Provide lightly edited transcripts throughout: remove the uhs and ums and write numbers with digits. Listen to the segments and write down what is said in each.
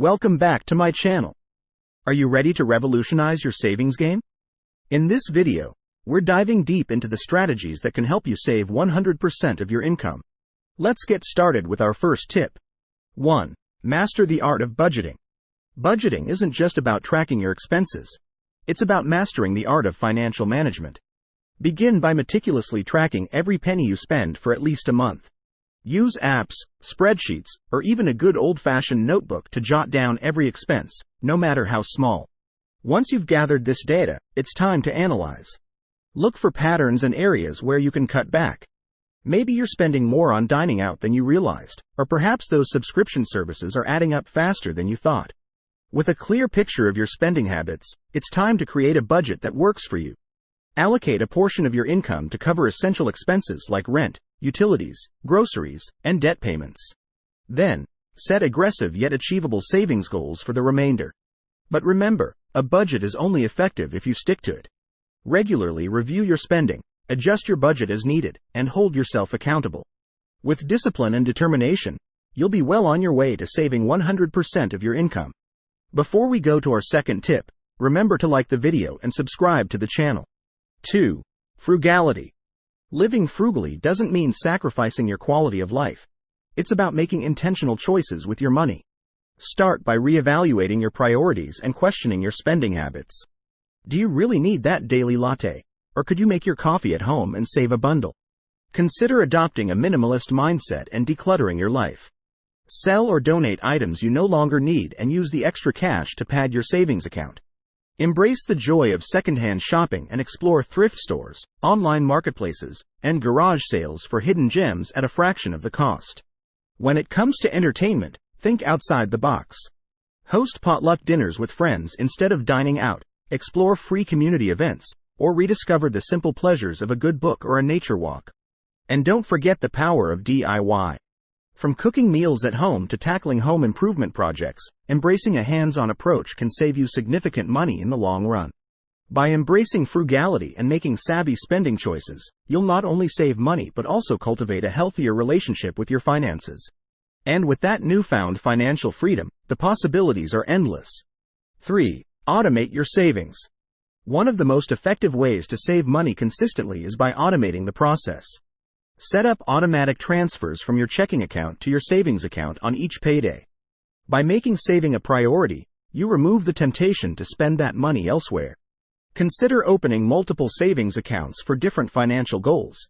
Welcome back to my channel. Are you ready to revolutionize your savings game? In this video, we're diving deep into the strategies that can help you save 100% of your income. Let's get started with our first tip. 1. Master the art of budgeting. Budgeting isn't just about tracking your expenses. It's about mastering the art of financial management. Begin by meticulously tracking every penny you spend for at least a month. Use apps, spreadsheets, or even a good old-fashioned notebook to jot down every expense, no matter how small. Once you've gathered this data, it's time to analyze. Look for patterns and areas where you can cut back. Maybe you're spending more on dining out than you realized, or perhaps those subscription services are adding up faster than you thought. With a clear picture of your spending habits, it's time to create a budget that works for you. Allocate a portion of your income to cover essential expenses like rent, utilities, groceries, and debt payments. Then, set aggressive yet achievable savings goals for the remainder. But remember, a budget is only effective if you stick to it. Regularly review your spending, adjust your budget as needed, and hold yourself accountable. With discipline and determination, you'll be well on your way to saving 100% of your income. Before we go to our second tip, remember to like the video and subscribe to the channel. 2. Frugality. Living frugally doesn't mean sacrificing your quality of life. It's about making intentional choices with your money. Start by reevaluating your priorities and questioning your spending habits. Do you really need that daily latte? Or could you make your coffee at home and save a bundle? Consider adopting a minimalist mindset and decluttering your life. Sell or donate items you no longer need and use the extra cash to pad your savings account. Embrace the joy of secondhand shopping and explore thrift stores, online marketplaces, and garage sales for hidden gems at a fraction of the cost. When it comes to entertainment, think outside the box. Host potluck dinners with friends instead of dining out, explore free community events, or rediscover the simple pleasures of a good book or a nature walk. And don't forget the power of DIY. From cooking meals at home to tackling home improvement projects, embracing a hands-on approach can save you significant money in the long run. By embracing frugality and making savvy spending choices, you'll not only save money but also cultivate a healthier relationship with your finances. And with that newfound financial freedom, the possibilities are endless. 3. Automate your savings. One of the most effective ways to save money consistently is by automating the process. Set up automatic transfers from your checking account to your savings account on each payday. By making saving a priority, you remove the temptation to spend that money elsewhere. Consider opening multiple savings accounts for different financial goals.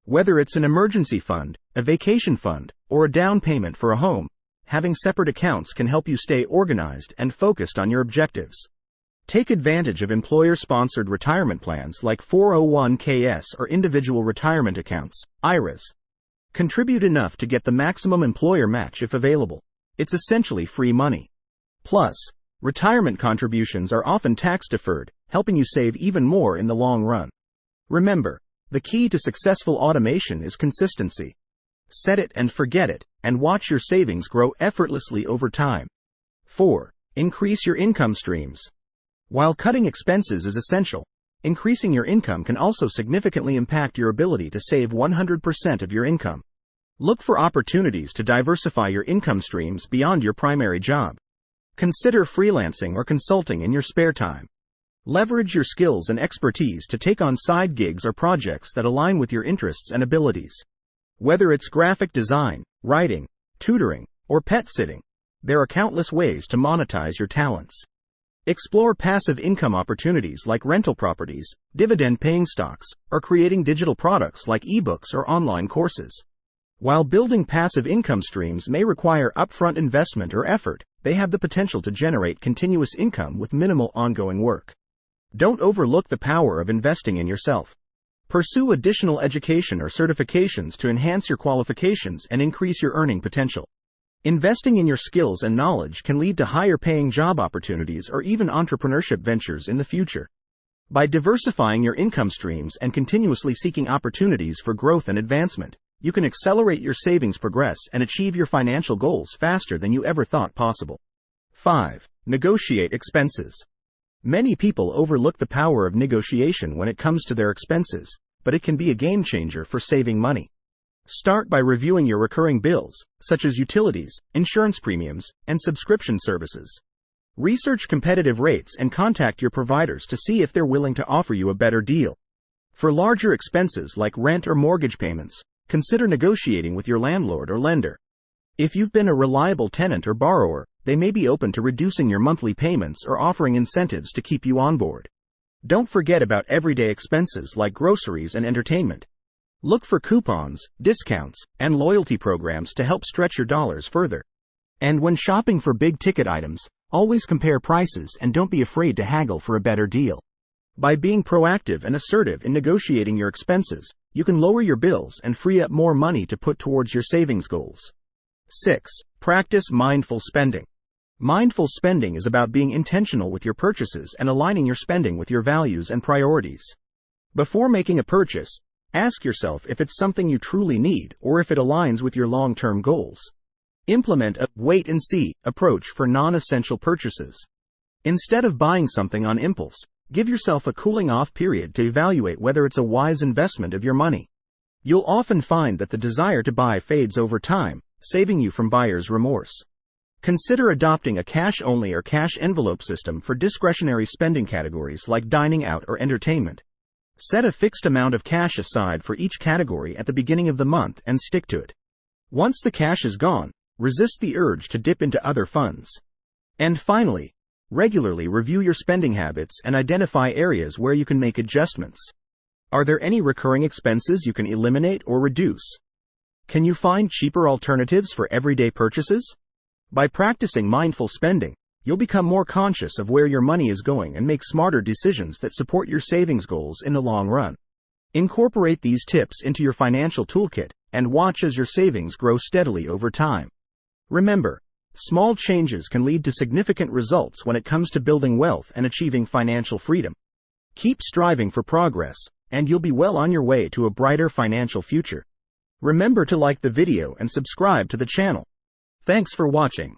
Whether it's an emergency fund, a vacation fund, or a down payment for a home, having separate accounts can help you stay organized and focused on your objectives. Take advantage of employer-sponsored retirement plans like 401ks or individual retirement accounts, IRAs. Contribute enough to get the maximum employer match if available. It's essentially free money. Plus, retirement contributions are often tax-deferred, helping you save even more in the long run. Remember, the key to successful automation is consistency. Set it and forget it, and watch your savings grow effortlessly over time. 4. Increase your income streams. While cutting expenses is essential, increasing your income can also significantly impact your ability to save 100% of your income. Look for opportunities to diversify your income streams beyond your primary job. Consider freelancing or consulting in your spare time. Leverage your skills and expertise to take on side gigs or projects that align with your interests and abilities. Whether it's graphic design, writing, tutoring, or pet sitting, there are countless ways to monetize your talents. Explore passive income opportunities like rental properties, dividend-paying stocks, or creating digital products like ebooks or online courses. While building passive income streams may require upfront investment or effort, they have the potential to generate continuous income with minimal ongoing work. Don't overlook the power of investing in yourself. Pursue additional education or certifications to enhance your qualifications and increase your earning potential. Investing in your skills and knowledge can lead to higher-paying job opportunities or even entrepreneurship ventures in the future. By diversifying your income streams and continuously seeking opportunities for growth and advancement, you can accelerate your savings progress and achieve your financial goals faster than you ever thought possible. 5. Negotiate expenses. Many people overlook the power of negotiation when it comes to their expenses, but it can be a game changer for saving money. Start by reviewing your recurring bills, such as utilities, insurance premiums, and subscription services. Research competitive rates and contact your providers to see if they're willing to offer you a better deal. For larger expenses like rent or mortgage payments, consider negotiating with your landlord or lender. If you've been a reliable tenant or borrower, they may be open to reducing your monthly payments or offering incentives to keep you on board. Don't forget about everyday expenses like groceries and entertainment. Look for coupons, discounts, and loyalty programs to help stretch your dollars further. And when shopping for big-ticket items, always compare prices and don't be afraid to haggle for a better deal. By being proactive and assertive in negotiating your expenses, you can lower your bills and free up more money to put towards your savings goals. 6. Practice mindful spending. Mindful spending is about being intentional with your purchases and aligning your spending with your values and priorities. Before making a purchase, ask yourself if it's something you truly need or if it aligns with your long-term goals. Implement a wait-and-see approach for non-essential purchases. Instead of buying something on impulse, give yourself a cooling-off period to evaluate whether it's a wise investment of your money. You'll often find that the desire to buy fades over time, saving you from buyer's remorse. Consider adopting a cash-only or cash envelope system for discretionary spending categories like dining out or entertainment. Set a fixed amount of cash aside for each category at the beginning of the month and stick to it. Once the cash is gone, resist the urge to dip into other funds. And finally, regularly review your spending habits and identify areas where you can make adjustments. Are there any recurring expenses you can eliminate or reduce? Can you find cheaper alternatives for everyday purchases? By practicing mindful spending, you'll become more conscious of where your money is going and make smarter decisions that support your savings goals in the long run. Incorporate these tips into your financial toolkit and watch as your savings grow steadily over time. Remember, small changes can lead to significant results when it comes to building wealth and achieving financial freedom. Keep striving for progress, and you'll be well on your way to a brighter financial future. Remember to like the video and subscribe to the channel. Thanks for watching.